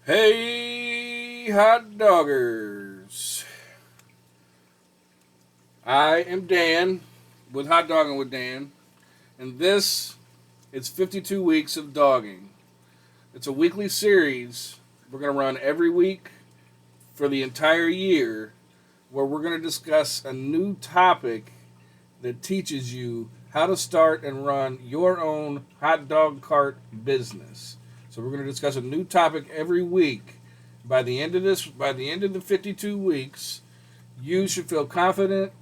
Hey, hot doggers. I am Dan with Hot Dogging with Dan, and this is 52 weeks of dogging. It's a weekly series we're going to run every week for the entire year where we're going to discuss a new topic that teaches you how to start and run your own hot dog cart business. So we're going to discuss a new topic every week. By the end of the 52 weeks, you should feel confident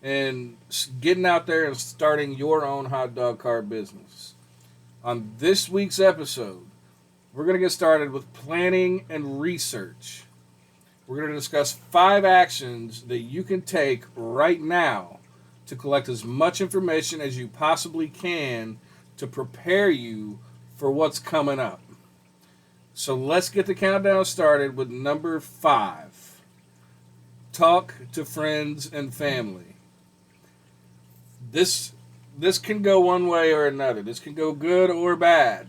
in getting out there and starting your own hot dog cart business. On this week's episode, we're going to get started with planning and research. We're going to discuss 5 actions that you can take right now to collect as much information as you possibly can to prepare you for what's coming up. So let's get the countdown started with number 5. Talk to friends and family. This can go one way or another. This can go good or bad.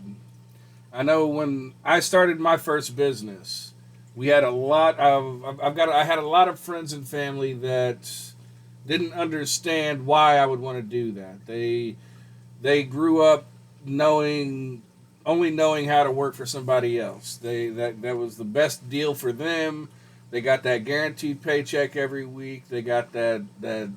I know when I started my first business, we had a lot of I had a lot of friends and family that didn't understand why I would want to do that. They grew up only knowing how to work for somebody else. That was the best deal for them. They got that guaranteed paycheck every week. They got that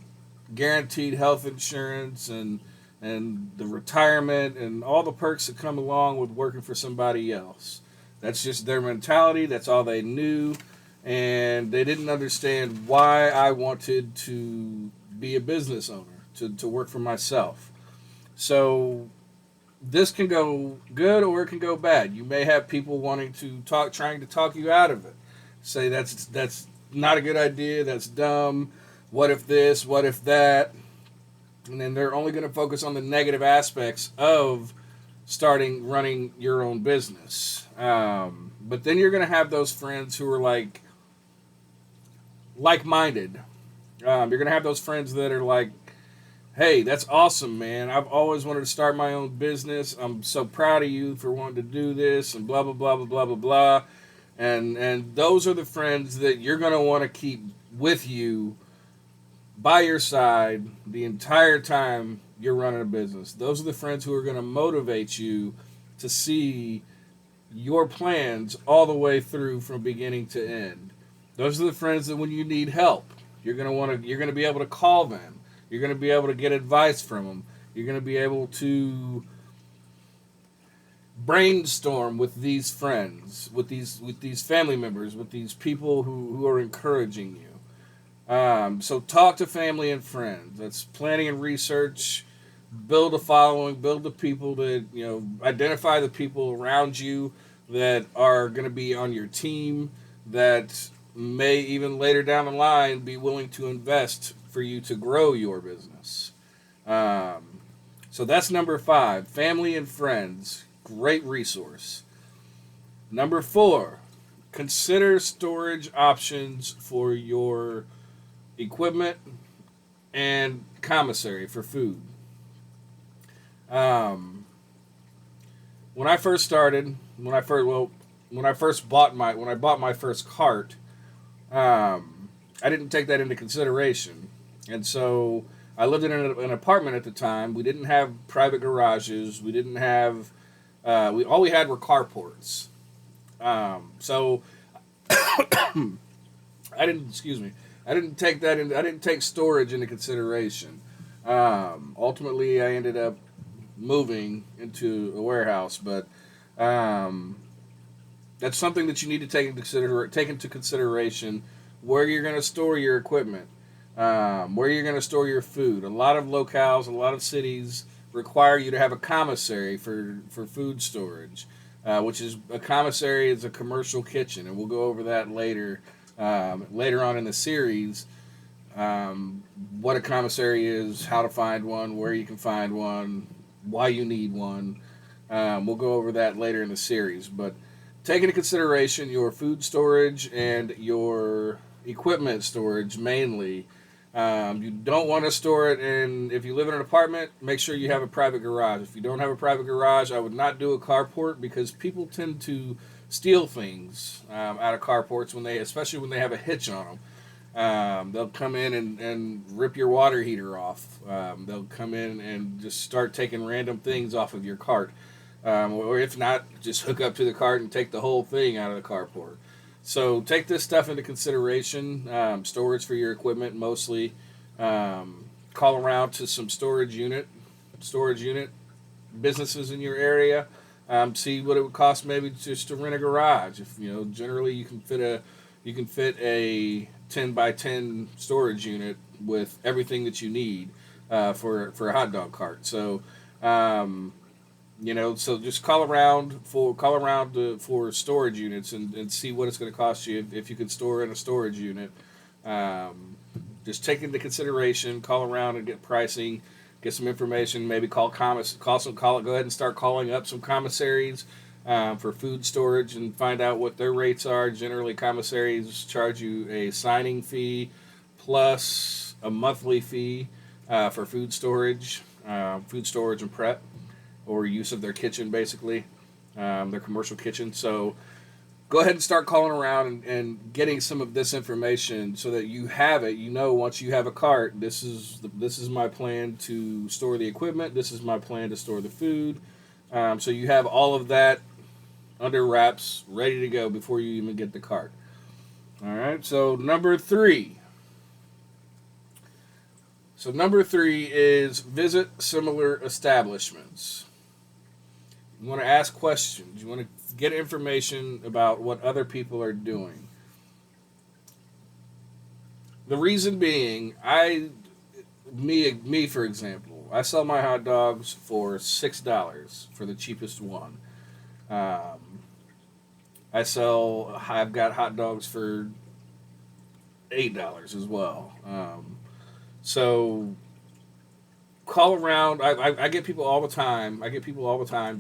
guaranteed health insurance and the retirement and all the perks that come along with working for somebody else. That's just their mentality. That's all they knew. And they didn't understand why I wanted to be a business owner, to work for myself. So this can go good or it can go bad. You may have people trying to talk you out of it. Say that's not a good idea, that's dumb, what if this, what if that? And then they're only going to focus on the negative aspects of running your own business. But then you're going to have those friends who are like-minded. You're going to have those friends that are like, hey, that's awesome, man. I've always wanted to start my own business. I'm so proud of you for wanting to do this and blah, blah, blah, blah, blah, blah, blah. And those are the friends that you're going to want to keep with you by your side the entire time you're running a business. Those are the friends who are going to motivate you to see your plans all the way through from beginning to end. Those are the friends that when you need help, you're going to be able to call them. You're going to be able to get advice from them. You're going to be able to brainstorm with these friends, with these family members, with these people who are encouraging you. So talk to family and friends. That's planning and research. Build a following. Build the people that, identify the people around you that are going to be on your team that may even later down the line be willing to invest for you to grow your business. So that's number 5. Family and friends. Great resource. Number 4. Consider storage options for your equipment and commissary for food. When I bought my first cart, I didn't take that into consideration, and so I lived in an apartment at the time. We didn't have private garages. We didn't have. All we had were carports. So I didn't. Excuse me. I didn't take storage into consideration. Ultimately, I ended up moving into a warehouse, but that's something that you need to take into consideration where you're going to store your equipment, where you're going to store your food. A lot of locales, a lot of cities require you to have a commissary for food storage, which is a commissary is a commercial kitchen, and we'll go over that later on in the series. What a commissary is, how to find one, where you can find one, why you need one. We'll go over that later in the series, but take into consideration your food storage and your equipment storage mainly. You don't want to store it if you live in an apartment, make sure you have a private garage. If you don't have a private garage, I would not do a carport because people tend to steal things out of carports especially when they have a hitch on them. They'll come in and rip your water heater off. They'll come in and just start taking random things off of your cart. Or if not, just hook up to the cart and take the whole thing out of the carport. So take this stuff into consideration. Storage for your equipment mostly. Call around to some storage unit businesses in your area. See what it would cost maybe just to rent a garage. If generally you can fit a 10 by 10 storage unit with everything that you need for a hot dog cart. So so just call around for storage units and see what it's going to cost you if you could store in a storage unit. Just take into consideration, call around and get pricing, get some information. Maybe go ahead and start calling up some commissaries for food storage and find out what their rates are. Generally, commissaries charge you a signing fee plus a monthly fee for food storage and prep, or use of their kitchen, basically, their commercial kitchen. So go ahead and start calling around and getting some of this information so that you have it. Once you have a cart, this is my plan to store the equipment. This is my plan to store the food. So you have all of that under wraps, ready to go before you even get the cart. All right, so number three. So number three is visit similar establishments. You want to ask questions. You want to get information about what other people are doing. The reason being, me for example, I sell my hot dogs for $6 for the cheapest one. I've got hot dogs for $8 as well. So call around. I get people all the time. I get people all the time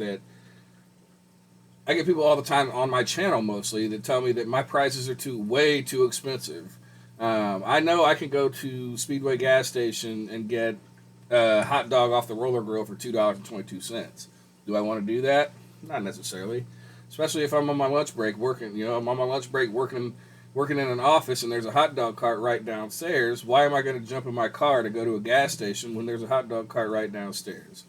on my channel mostly that tell me that my prices are way too expensive. I know I can go to Speedway gas station and get a hot dog off the roller grill for $2.22. Do I want to do that? Not necessarily. Especially if I'm on my lunch break working. I'm on my lunch break working in an office and there's a hot dog cart right downstairs. Why am I going to jump in my car to go to a gas station when there's a hot dog cart right downstairs?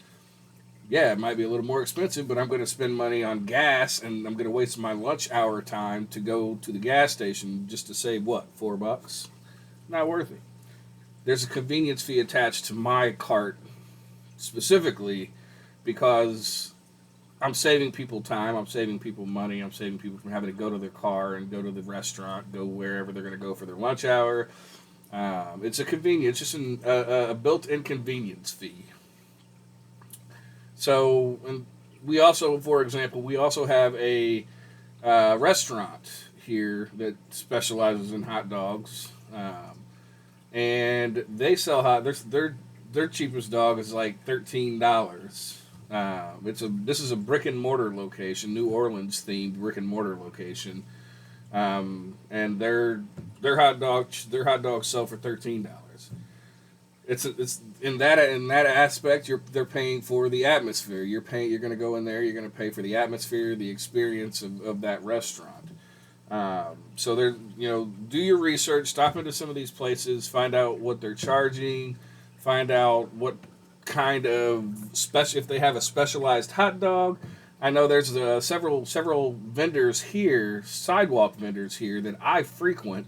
Yeah, it might be a little more expensive, but I'm going to spend money on gas, and I'm going to waste my lunch hour time to go to the gas station just to save, $4? Not worth it. There's a convenience fee attached to my cart specifically because I'm saving people time, I'm saving people money, I'm saving people from having to go to their car and go to the restaurant, go wherever they're going to go for their lunch hour. It's a convenience, just a built-in convenience fee. So, and we also, for example, have a restaurant here that specializes in hot dogs, and they sell their cheapest dog is like $13. This is a brick and mortar location, New Orleans themed brick and mortar location, and their hot dogs sell for $13. It's in that aspect they're paying for the atmosphere. You're going to go in there. You're going to pay for the atmosphere, the experience of that restaurant. So do your research. Stop into some of these places. Find out what they're charging. Find out what kind of if they have a specialized hot dog. I know there's several vendors here, sidewalk vendors here that I frequent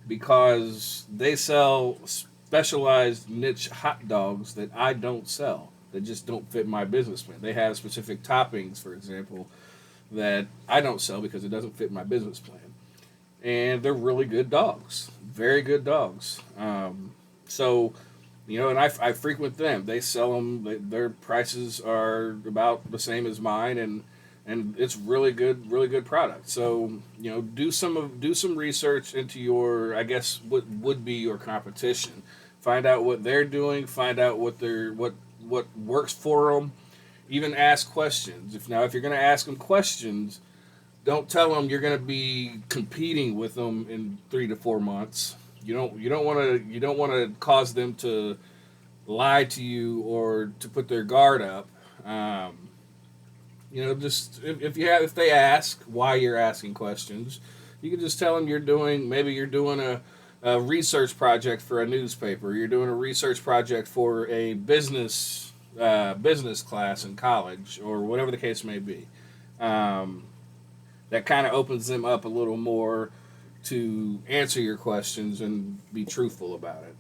because they sell specialized niche hot dogs that I don't sell, that just don't fit my business plan. They have specific toppings, for example, that I don't sell because it doesn't fit my business plan. And they're really good dogs, very good dogs. And I frequent them. They sell them. Their prices are about the same as mine, and it's really good product. So do some research into your, I guess, what would be your competition. Find out what they're doing. Find out what works for them. Even ask questions. If you're going to ask them questions, don't tell them you're going to be competing with them in 3 to 4 months. You don't want to cause them to lie to you or to put their guard up. Just if they ask why you're asking questions, you can just tell them you're doing a research project for a newspaper. You're doing a research project for a business class in college, or whatever the case may be. Um, that kind of opens them up a little more to answer your questions and be truthful about it.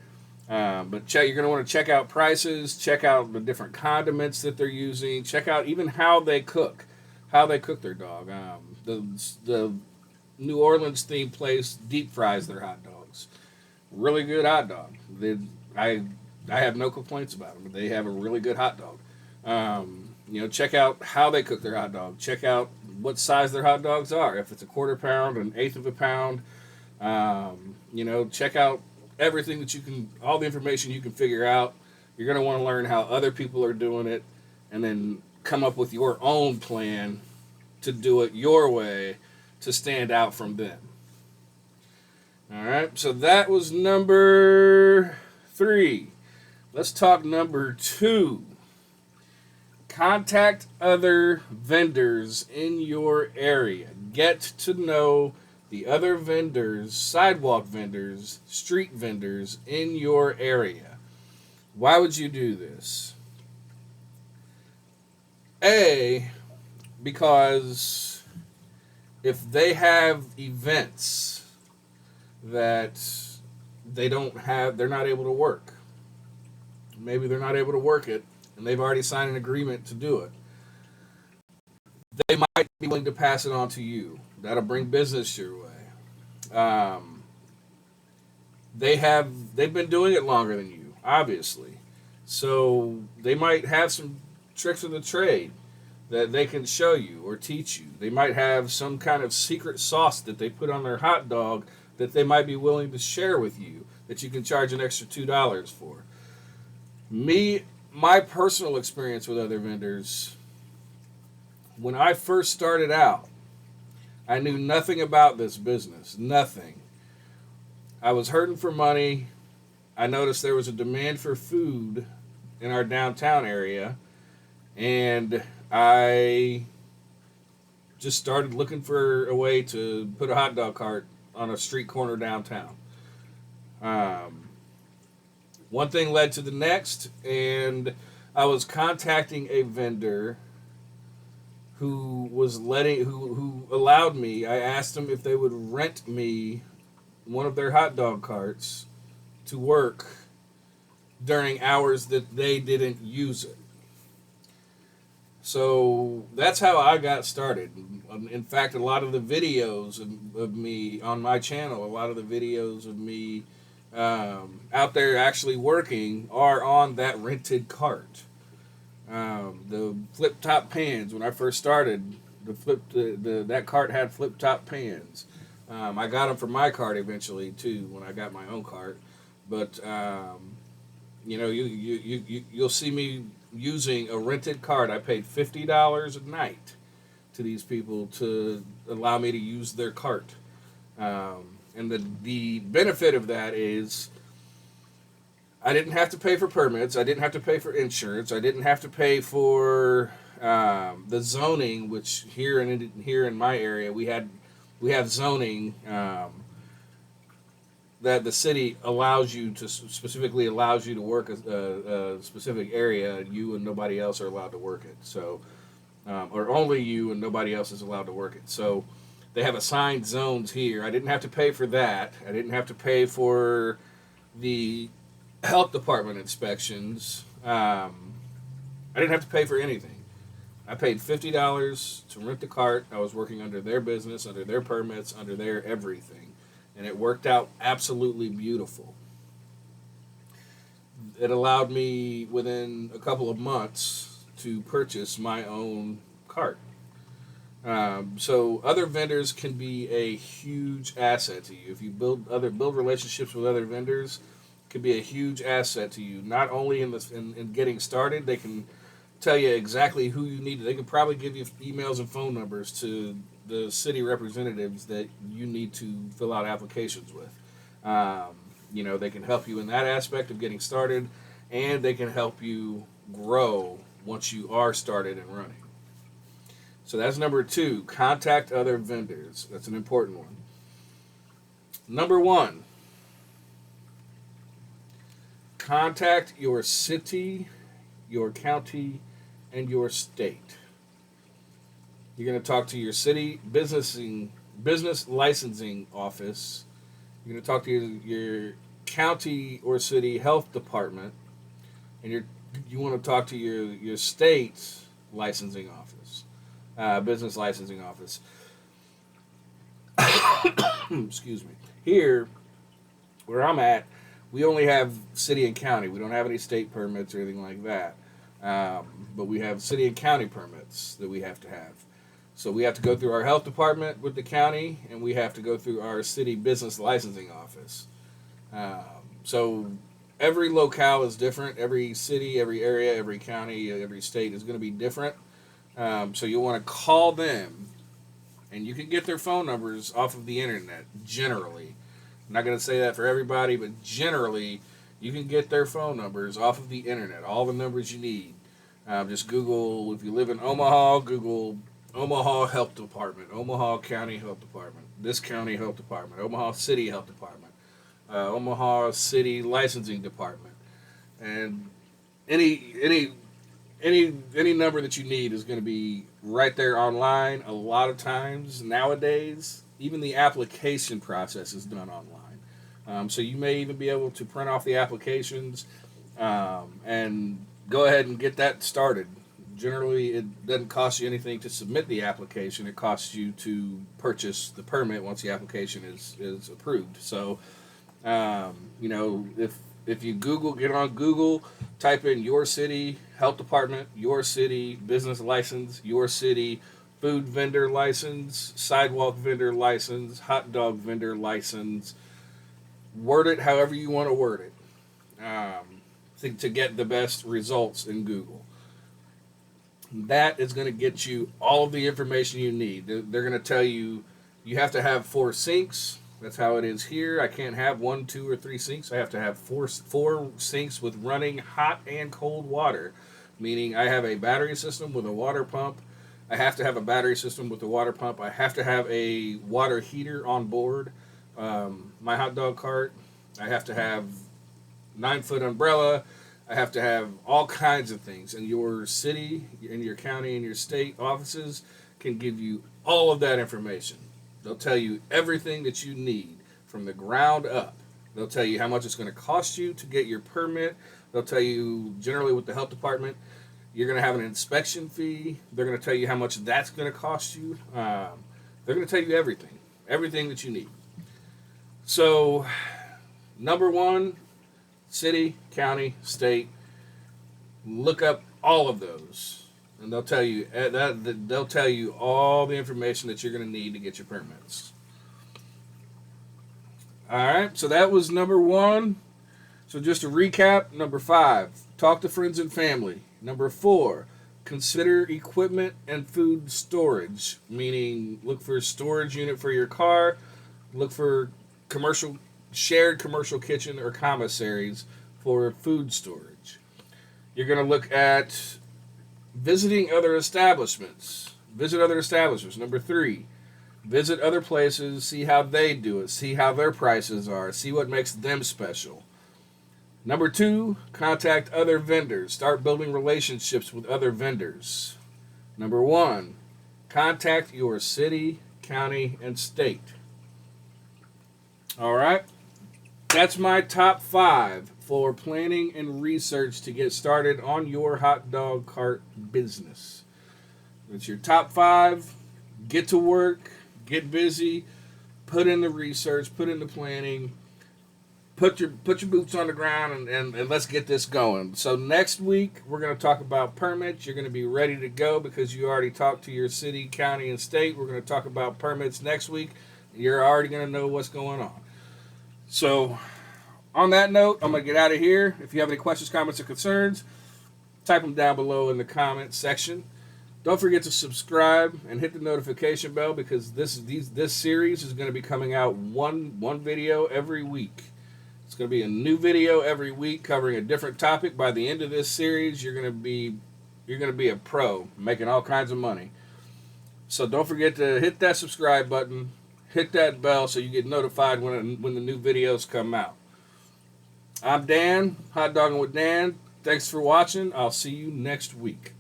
But you're going to want to check out prices, check out the different condiments that they're using, check out even how they cook their dog. The New Orleans themed place deep fries their hot dogs. Really good hot dog. I I have no complaints about them. They have a really good hot dog. Check out how they cook their hot dog. Check out what size their hot dogs are. If it's a quarter pound, an eighth of a pound. Check out everything that you can, all the information you can figure out. You're going to want to learn how other people are doing it, and then come up with your own plan to do it your way to stand out from them. All right, so that was number 3. Let's talk number 2. Contact other vendors in your area. Get to know the other vendors, sidewalk vendors, street vendors in your area. Why would you do this? A, because if they have events that they're not able to work. Maybe they're not able to work it, and they've already signed an agreement to do it. They might be willing to pass it on to you. That'll bring business your way. They've been doing it longer than you, obviously. So they might have some tricks of the trade that they can show you or teach you. They might have some kind of secret sauce that they put on their hot dog that they might be willing to share with you that you can charge an extra $2 for. My personal experience with other vendors, when I first started out, I knew nothing about this business, nothing. I was hurting for money. I noticed there was a demand for food in our downtown area, and I just started looking for a way to put a hot dog cart on a street corner downtown. One thing led to the next, and I was contacting a vendor who allowed me. I asked them if they would rent me one of their hot dog carts to work during hours that they didn't use it. So that's how I got started. In fact, a lot of the videos of me on my channel, a lot of the videos of me out there actually working are on that rented cart. The flip top pans, when I first started, that cart had flip top pans. I got them for my cart eventually too when I got my own cart. But you'll see me using a rented cart. I paid $50 a night to these people to allow me to use their cart. And the benefit of that is I didn't have to pay for permits. I didn't have to pay for insurance. I didn't have to pay for the zoning, which here in my area we have zoning that the city specifically allows you to work a specific area. You and nobody else are allowed to work it. So, or only you and nobody else is allowed to work it. So they have assigned zones here. I didn't have to pay for that. I didn't have to pay for the health department inspections. I didn't have to pay for anything. I paid $50 to rent the cart. I was working under their business, under their permits, under their everything. And it worked out absolutely beautiful. It allowed me within a couple of months to purchase my own cart. So other vendors can be a huge asset to you. If you build relationships with other vendors, it can be a huge asset to you. Not only in getting started, they can tell you exactly who you need. They can probably give you emails and phone numbers to the city representatives that you need to fill out applications with. They can help you in that aspect of getting started, and they can help you grow once you are started and running. So that's number 2. Contact other vendors. That's an important one. Number 1. Contact your city, your county, and your state. You're going to talk to your city business licensing office. You're going to talk to your county or city health department, and you want to talk to your state licensing office, business licensing office. Excuse me. Here, where I'm at, we only have city and county. We don't have any state permits or anything like that. But we have city and county permits that we have to have. So we have to go through our health department with the county, and we have to go through our city business licensing office. So every locale is different. Every city, every area, every county, every state is going to be different. So you'll want to call them, and you can get their phone numbers off of the internet, generally. I'm not going to say that for everybody, but generally, you can get their phone numbers off of the internet, all the numbers you need. Just Google, if you live in Omaha, Google Omaha Health Department, Omaha County Health Department, this county health department, Omaha City Health Department, Omaha City Licensing Department. And any number that you need is going to be right there online. A lot of times nowadays, even the application process is done online. So you may even be able to print off the applications and go ahead and get that started. Generally, it doesn't cost you anything to submit the application. It costs you to purchase the permit once the application is approved. So, if you get on Google, type in your city health department, your city business license, your city food vendor license, sidewalk vendor license, hot dog vendor license. Word it however you want to word it to get the best results in Google. That is going to get you all of the information you need. They're going to tell you have to have 4 sinks. That's how it is here. I can't have 1, 2, or 3 sinks. I have to have four sinks with running hot and cold water, meaning I have a battery system with a water pump. I have to have a battery system with a water pump. I have to have a water heater on board. My hot dog cart. I have to have 9-foot umbrella. I have to have all kinds of things. And your city, and your county, and your state offices can give you all of that information. They'll tell you everything that you need from the ground up. They'll tell you how much it's going to cost you to get your permit. They'll tell you, generally with the health department, you're going to have an inspection fee. They're going to tell you how much that's going to cost you. They're going to tell you everything that you need. So, number 1, city, county, state. Look up all of those. And they'll tell you all the information that you're going to need to get your permits. All right, so that was number 1. So just to recap, number 5, talk to friends and family. Number 4, consider equipment and food storage, meaning look for a storage unit for your car, look for shared commercial kitchen or commissaries for food storage. You're going to look at visiting other establishments. Visit other establishments. Number 3, visit other places, see how they do it, see how their prices are, see what makes them special. Number 2, contact other vendors. Start building relationships with other vendors. Number 1, contact your city, county, and state. All right. That's my top 5 for planning and research to get started on your hot dog cart business. It's your top 5. Get to work, get busy, put in the research, put in the planning, put your boots on the ground, and let's get this going. So next week, we're going to talk about permits. You're going to be ready to go because you already talked to your city, county, and state. We're going to talk about permits next week. You're already going to know what's going on. So on that note, I'm going to get out of here. If you have any questions, comments, or concerns, type them down below in the comments section. Don't forget to subscribe and hit the notification bell because this series is going to be coming out one video every week. It's going to be a new video every week covering a different topic. By the end of this series, you're going to be a pro, making all kinds of money. So don't forget to hit that subscribe button, hit that bell so you get notified when the new videos come out. I'm Dan, Hot Dogging with Dan. Thanks for watching. I'll see you next week.